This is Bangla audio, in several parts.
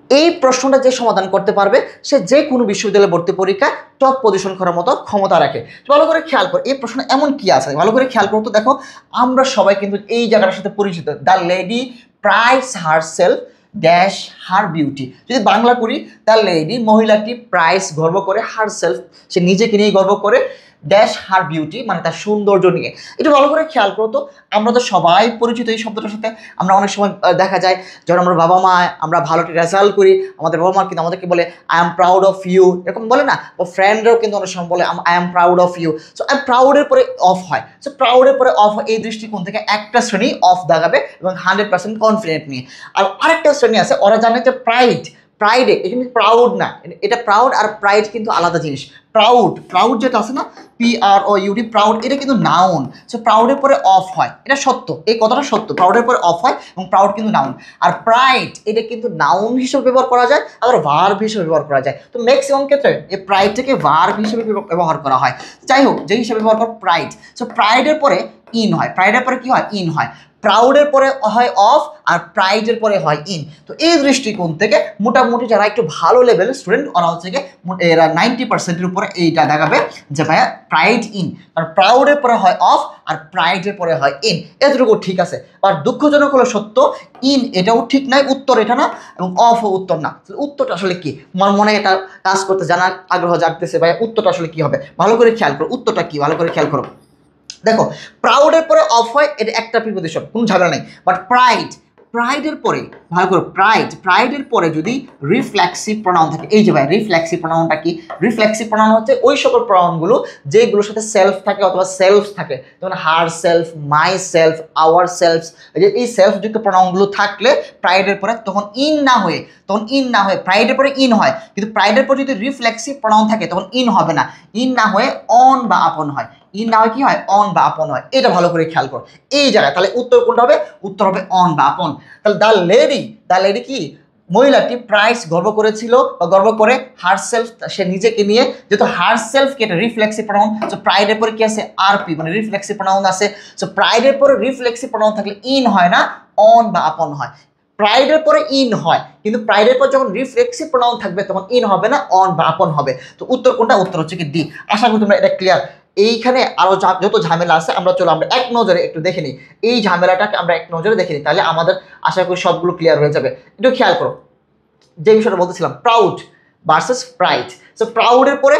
এই প্রশ্নটা যে সমাধান করতে পারবে সে যে কোনো বিশ্ববিদ্যালয়ে ভর্তি পরীক্ষায় টপ পজিশন করার মতো ক্ষমতা রাখে। ভালো করে খেয়াল করো এই প্রশ্ন এমন কি আছে, ভালো করে খেয়াল করো তো। দেখো আমরা সবাই কিন্তু এই জায়গাটার সাথে পরিচিত, the lady প্রাইডস herself dash her beauty. যদি বাংলা করি, দ্য লেডি মহিলাটি প্রাইস গর্ব করে, হারসেলফ সে নিজেকে নিয়ে গর্ব করে, ড্যাশ হার বিউটি মানে তার সৌন্দর্য নিয়ে। একটু ভালো করে খেয়াল করো তো, আমরা তো সবাই পরিচিত এই শব্দটার সাথে। আমরা অনেক সময় দেখা যায় যখন আমরা বাবা মা আমরা ভালো রেজাল্ট করি, আমাদের বাবা মা কিন্তু আমাদেরকে বলে I am proud of you, এরকম বলে না? ও ফ্রেন্ডরাও কিন্তু অনেক সময় বলে I am proud of you. So I am প্রাউডের পরে অফ হয়। সো প্রাউডের পরে অফ এই দৃষ্টিকোণ থেকে একটা শ্রেণী অফ দাগাবে এবং 100% কনফিডেন্ট নিয়ে। আর আরেকটা শ্রেণী আছে, ওরা জানে যে প্রাইডে এখানে প্রাউড না, এটা প্রাউড আর প্রাইড কিন্তু আলাদা জিনিস। প্রাউড যেটা আছে না, PROUD, প্রাউড, এটা কিন্তু নাউন। সো প্রাউডের পরে অফ হয়, এটা সত্য, এই কথাটা সত্য, প্রাউডের পরে অফ হয় এবং প্রাউড কিন্তু নাউন। আর প্রাইড এটা কিন্তু নাউন হিসেবে ব্যবহার করা যায়, আবার ভার্ব হিসেবে ব্যবহার করা যায়। তো ম্যাক্সিমাম ক্ষেত্রে এই প্রাইডটাকে ভার্ব হিসেবে ব্যবহার করা হয়। যাই হোক, যে হিসেবে ব্যবহার করা প্রাইড। সো প্রাইডের পরে ইন হয়, প্রাইডের পরে কি হয়? ইন হয়। প্রাউডের পরে হয় অফ আর প্রাইডের পরে হয় ইন। তো এই দৃষ্টিকোণ থেকে মোটামুটি যারা একটু ভালো লেভেলের স্টুডেন্ট ওরা হচ্ছে এরা 90%-এর উপরে এইটা দেখাবে যে ভাইয়া প্রাইড ইন, কারণ প্রাউডের পরে হয় অফ আর প্রাইডের পরে হয় ইন। এতটুকু ঠিক আছে। আর দুঃখজনক হলো সত্য, ইন এটাও ঠিক নাই, উত্তর এটা না, এবং অফও উত্তর না। উত্তরটা আসলে কি? আমার মনে এটা কাজ করতে জানার আগ্রহ জাগতেছে, ভাইয়া উত্তরটা আসলে কি হবে? ভালো করে খেয়াল করো উত্তরটা কি, ভালো করে খেয়াল করো। দেখো প্রাউডের পরে অফ হয়, এটা একটা প্রিপোজিশন, কোনো ঝামেলা নেই। বাট প্রাইডের পরে ভালো করে, প্রাইডের পরে যদি রিফ্লেক্সিভ প্রনাউন থাকে, এই যে ভাই রিফ্লেক্সিভ প্রনাউনটা কি? রিফ্লেক্সিভ প্রনাউন হচ্ছে ওই সকল প্রনাউনগুলো যেগুলোর সাথে সেলফ থাকে অথবা সেলফ থাকে, যেমন her self, my self, our self. এই সেলফযুক্ত প্রনাউনগুলো থাকলে প্রাইডের পরে তখন ইন না হয়ে প্রাইডের পরে ইন হয়। কিন্তু প্রাইডের পরে যদি রিফ্লেক্সিভ প্রনাউন থাকে তখন ইন হবে না, ইন না হয়ে অন বা আপন হয়। ইন না হয় কি হয়? অন বা আপন হয়। এটা ভালো করে খেয়াল করো এই জায়গায়। তাহলে উত্তর কোনটা হবে? উত্তর হবে অন বা আপন। তাহলে দ্য লেডি কি? মহিলাটি প্রাইস গর্ব করেছিল বা গর্ব করে হারসেলফ, সে নিজেকে নিয়ে। যেহেতু হারসেলফ কি এটা রিফ্লেক্সিভ প্রনাউন, সো প্রাইডের পরে কি আছে? আরপি মানে রিফ্লেক্সিভ প্রনাউন আছে। সো প্রাইডের পরে রিফ্লেক্সিভ প্রনাউন থাকলে ইন হয় না, অন বা আপন হয়। প্রাইডের পরে ইন হয়, কিন্তু প্রাইডের পর যখন রিফ্লেক্সিভ প্রনাউন থাকবে তখন ইন হবে না, অন বা আপন হবে। তো উত্তর কোনটা? উত্তর হচ্ছে কি ডি। আশা করি তোমরা এটা ক্লিয়ার। এইখানে আরো যত ঝামেলা আছে আমরা এক নজরে একটু দেখে নিই। এই ঝামেলাটাকে আমরা এক নজরে দেখে নিই, তাহলে আমাদের আশা করি সবগুলো ক্লিয়ার হয়ে যাবে। একটু খেয়াল করো যে বিষয়টা বলতেছিলাম, প্রাউড ভার্সেস প্রাইড। সো প্রাউডের পরে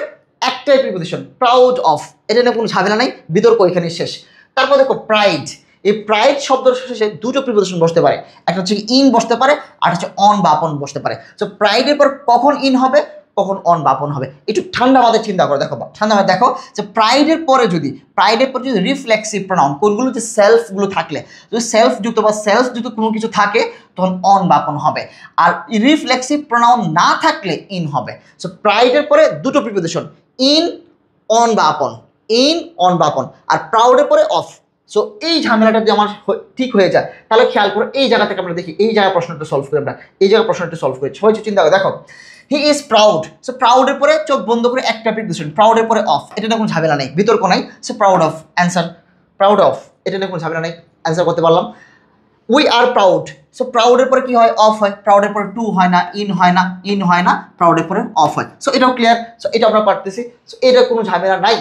একটাই প্রিপোজিশন, প্রাউড অফ, এটা নিয়ে কোনো ঝামেলা নাই, বিতর্ক এখানে শেষ। তারপর দেখো প্রাইড, এই প্রাইড শব্দের শেষে দুটো প্রিপোজিশন বসতে পারে, একটা হচ্ছে ইন বসতে পারে আর হচ্ছে অন বা আপন বসতে পারে। সো প্রাইডের পর কখন ইন হবে, কখন অন বা আপন হবে, একটু ঠান্ডা মাথায় চিন্তা করো। দেখো যে প্রাইডের পরে যদি রিফ্লেক্সিভ প্রনাউন, কোনগুলো যে সেলফগুলো থাকলে, যদি সেলফযুক্ত বা সেলফযুক্ত কোনো কিছু থাকে তখন অন বা আপন হবে। আর রিফ্লেক্সিভ প্রনাউন না থাকলে ইন হবে। সো প্রাইডের পরে দুটো প্রিপোজিশন, ইন, অন বা আপন, ইন, অন বা আপন। আর প্রাউডের পরে অফ। সো এই ঝামেলাটা যদি আমার ঠিক হয়ে যায় তাহলে খেয়াল করো এই জায়গা থেকে আমরা দেখি, এই জায়গায় প্রশ্নটা সলভ করি আমরা, এই জায়গায় প্রশ্নটা সলভ করি। সবাই চিন্তা করে দেখো, হি ইজ প্রাউড। সো প্রাউডের পরে চোখ বন্ধ করে একটা প্রিপোজিশন, প্রাউডের পরে অফ, এটা নিয়ে কোনো ঝামেলা নেই, বিতর্ক নাই। So proud of, answer proud of, এটা নিয়ে কোনো ঝামেলা নেই, অ্যান্সার করতে পারলাম। We are proud. সো প্রাউডের পরে কি হয়? অফ হয়। প্রাউডের পরে টু হয় না, ইন হয় না, প্রাউডের পরে অফ হয়। সো এটাও ক্লিয়ার। সো এটা আমরা পারতেছি, সো এটা কোনো ঝামেলা নাই।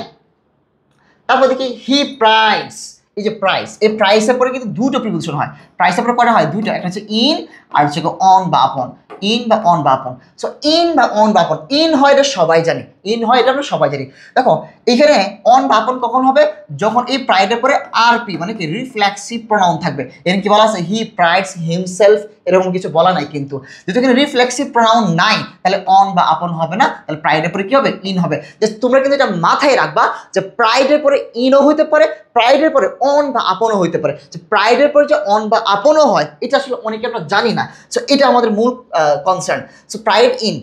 তারপর দেখি হি প্রাইস, এই যে প্রাইস, এই প্রাইসের পরে কিন্তু দুটো প্রিপোজিশন হয়। প্রাইসের পরে কয়টা হয়? দুইটা, একটা হচ্ছে ইন আর হচ্ছে অন বা আপন, ইন বা অন বা আপন। সো ইন বা অন বা আপন, ইন হয় এটা সবাই জানি, ইন হয় এটা আমরা সবাই জানি। দেখো এখানে অন বা আপন কখন হবে? যখন এই প্রাইডের পরে আরপি মানে কি রিফ্লেক্সিভ প্রনাউন থাকবে। এখানে কি বলা আছে? হি প্রাইডস হিমসেলফ, এরকম কিছু বলা নাই কিন্তু। যেহেতু এখানে রিফ্লেক্সিভ প্রনাউন নাই তাহলে অন বা আপন হবে না, তাহলে প্রাইডের পরে কি হবে? ইন হবে। যে তোমরা কিন্তু এটা মাথায় রাখবা যে প্রাইডের পরে ইনও হইতে পারে, প্রাইডের পরে অন বা আপনও হইতে পারে। যে প্রাইডের পরে যে অন বা আপনও হয় এটা আসলে অনেকে আমরা জানি না। সো এটা আমাদের মূল কনসার্ন। সো প্রাইড ইন,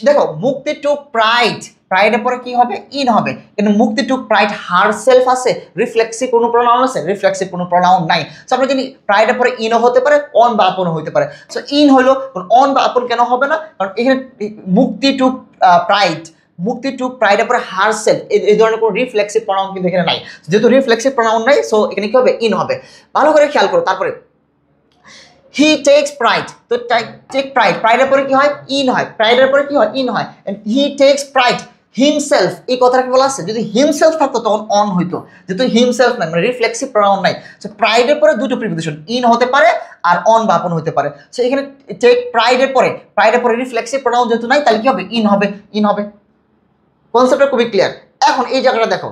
দেখো মুক্তি টু প্রাইড, প্রাইডের পরে কি হবে? ইন হবে। কিন্তু মুক্তি টু প্রাইড হার সেলফ আছে, রিফ্লেক্সিভ কোনো প্রনাউন আছে? রিফ্লেক্সিভ কোনো প্রনাউন নাই। সো আমরা জানি প্রাইডের পরে ইনও হতে পারে, অন বা আপনও হতে পারে। সো ইন হলো, অন বা আপন কেন হবে না? কারণ এখানে মুক্তি টু প্রাইডের পরে হার সেলফ, এই ধরনের কোনো রিফ্লেক্সিভ প্রনাউন কিন্তু এখানে নাই। যেহেতু রিফ্লেক্সিভ প্রনাউন নাই, সো এখানে কি হবে? ইন হবে। ভালো করে খেয়াল করো। তারপরে হি টেক্স প্রাইড, তো টেক প্রাইড, প্রাইডের পরে কি হয়? ইন হয়। প্রাইডের পরে কি হয়? ইন হয়। হি টেক্স প্রাইড হিমসেলফ, এই কথাটা বলা আছে, যদি হিমসেলফ থাকতো তখন অন হইতো, যেহেতু হিমসেলফ নাই মানে রিফ্লেক্সিভ প্রনাউন নাই, সো প্রাইডের পরে দুটো প্রিপোজিশন, ইন হতে পারে আর অন বা আপন হতে পারে। সো এখানে টেক প্রাইডের পরে রিফ্লেক্সিভ প্রনাউন যেহেতু নাই, তাহলে কি হবে? ইন হবে, ইন হবে। কনসেপ্টটা খুবই ক্লিয়ার। এখন এই জায়গাটা দেখো,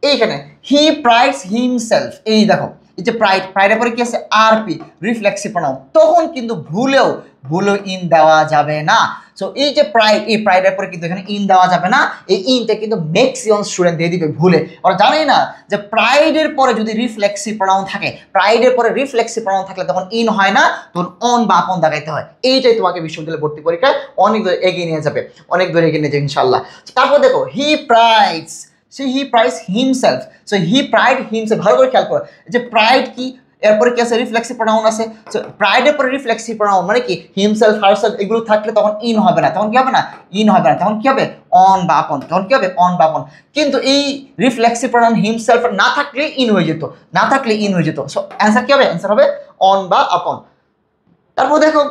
এইখানে হি প্রাইডস হিমসেলফ, এই দেখো এই যে প্রাইডের পরে কি আছে? আরপি, রিফ্লেক্সিভ প্রনাউন, তখন কিন্তু ভুলেও ইন দেওয়া যাবে না। সো এই যে প্রাইড, এই প্রাইডের পরে কিন্তু এখানে ইন দেওয়া যাবে না। এই ইনটা কিন্তু ম্যাক্সিমাম স্টুডেন্ট দিয়ে দিবে ভুলে। ওরা জানেই না যে প্রাইডের পরে যদি রিফ্লেক্সিভ প্রনাউন থাকে, প্রাইডের পরে রিফ্লেক্সিভ প্রনাউন থাকলে তখন ইন হয় না, তখন অন বা আপন দেখাইতে হয়। এইটাই তোমাকে বিশ্ববিদ্যালয়ে ভর্তি পরীক্ষায় অনেক দূর এগিয়ে নিয়ে যাবে, অনেক দূর এগিয়ে নিয়ে যাবে ইনশাল্লাহ। তারপর দেখো he prides, he prides himself. So he pride himself, ভালো করে খেয়াল করো যে প্রাইড কি, এরপরে কি আছে? রিফ্লেক্সিভ প্রনাউন আছে। সো প্রাইডের পরে রিফ্লেক্সিভ প্রনাউন মানে কি? হিমসেলফ, হারসেলফ এগুলো থাকলে তখন ইন হবে না, তখন কি হবে না? ইন হবে না, তখন কি হবে? অন বা আপন, তখন কি হবে? অন বা আপন। কিন্তু এই রিফ্লেক্সিভ প্রনাউন হিমসেলফ না থাকলে ইন হয়ে যেত, না থাকলে ইন হয়ে যেত। সো অ্যান্সার কি হবে? অ্যান্সার হবে অন বা আপন। তারপর দেখো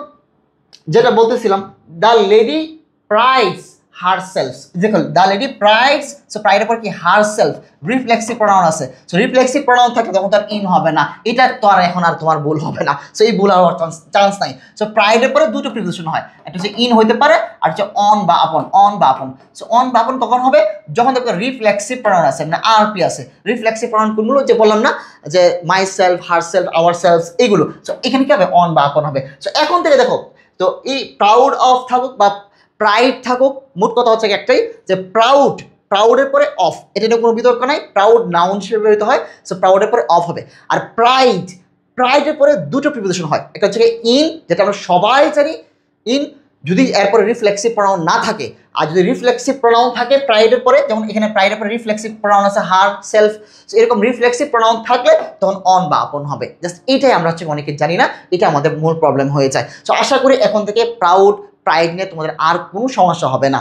যেটা বলতেছিলাম, দ্য লেডি প্রাইডস হারসেলফ, দেখো দ্য লেডি প্রাইডস, সো প্রাইডের পর কি? হারসেলফ, রিফ্লেক্সিভ প্রনাউন আছে। সো রিফ্লেক্সিভ প্রনাউন থাকলে তখন তার ইন হবে না, এটা তো আর এখন আর তোমার ভুল হবে না। সো এই ভুল হওয়ার চান্স নাই। সো প্রাইডের পরে দুটো প্রিপোজিশন হয়, একটা হচ্ছে ইন হইতে পারে আর হচ্ছে অন বা আপন, অন বা আপন। সো অন বা আপন কখন হবে? যখন দেখো রিফ্লেক্সিভ প্রনাউন আছে, মানে আরপি আছে। রিফ্লেক্সিভ প্রনাউন কোনগুলো? যে বললাম না যে my self, her self, our self, এগুলো। সো এখানে কি হবে? অন বা আপন হবে। সো এখন থেকে দেখো, তো এই প্রাউড অফ থাকুক বা প্রাইড থাকুক, মোট কথা হচ্ছে একটাই যে প্রাউডের পরে অফ, এটা নিয়ে কোনো বিতর্ক নাই। প্রাউড নাউন হিসেবে ব্যবহৃত হয়, সো প্রাউডের পরে অফ হবে। আর প্রাইডের পরে দুটো প্রিপোজিশন হয়, একটা হচ্ছে ইন, যেটা আমরা সবাই জানি ইন, যদি এরপরে রিফ্লেক্সিভ প্রনাউন না থাকে। আর যদি রিফ্লেক্সিভ প্রনাউন থাকে প্রাইডের পরে, যেমন এখানে প্রাইডের পরে রিফ্লেক্সিভ প্রনাউন আছে হার, সেলফ, এরকম রিফ্লেক্সিভ প্রনাউন থাকলে তখন অন বা আপন হবে। জাস্ট এইটাই আমরা হচ্ছে অনেকে জানি না, এটা আমাদের মূল প্রবলেম হয়ে যায়। সো আশা করি এখন থেকে প্রাইড নিয়ে তোমাদের আর কোনো সমস্যা হবে না।